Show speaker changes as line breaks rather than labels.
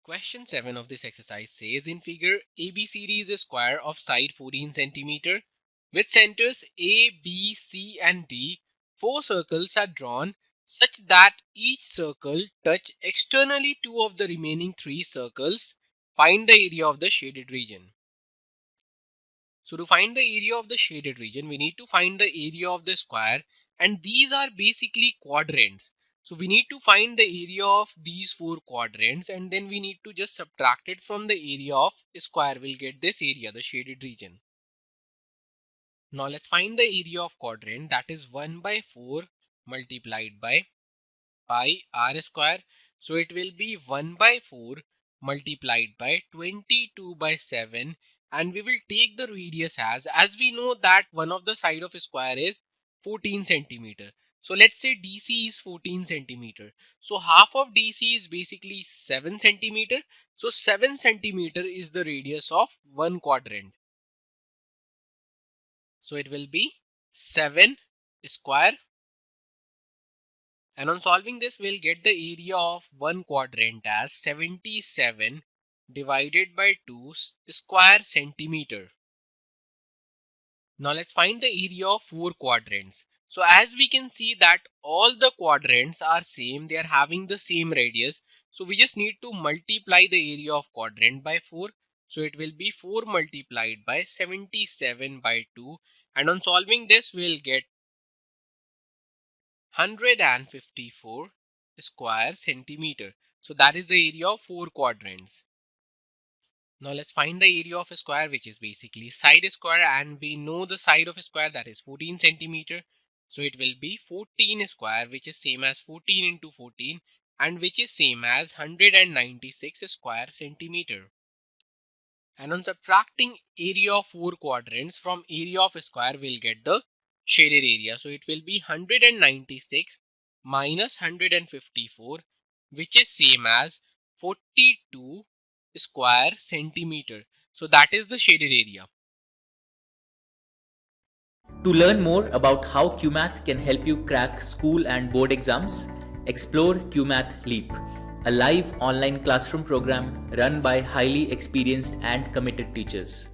Question 7 of this exercise says in figure ABCD is a square of side 14 cm with centers A, B, C and D. 4 circles are drawn such that each circle touch externally 2 of the remaining 3 circles. Find the area of the shaded region. So to find the area of the shaded region, we need to find the area of the square, and these are basically quadrants. So we need to find the area of these 4 quadrants, and then we need to just subtract it from the area of a square. We'll get this area, the shaded region. Now let's find the area of quadrant, that is 1 by 4 multiplied by pi r square. So it will be 1 by 4 multiplied by 22 by 7, and we will take the radius as we know that one of the side of a square is 14 centimeter. So let's say DC is 14 centimeter. So half of DC is basically 7 centimeter. So 7 centimeter is the radius of one quadrant. So it will be 7 square. And on solving this, we'll get the area of one quadrant as 77 divided by 2 square centimeter. Now let's find the area of 4 quadrants. So as we can see that all the quadrants are same, they are having the same radius. So we just need to multiply the area of quadrant by 4. So it will be 4 multiplied by 77 by 2. And on solving this, we'll get 154 square centimeter. So that is the area of 4 quadrants. Now let's find the area of a square, which is basically side square, and we know the side of a square, that is 14 centimeter. So it will be 14 square, which is same as 14 into 14, and which is same as 196 square centimeter. And on subtracting area of 4 quadrants from area of a square, we'll get the shaded area. So it will be 196 minus 154, which is same as 42 square centimeter. So that is the shaded area.
To learn more about how QMath can help you crack school and board exams, explore QMath Leap, a live online classroom program run by highly experienced and committed teachers.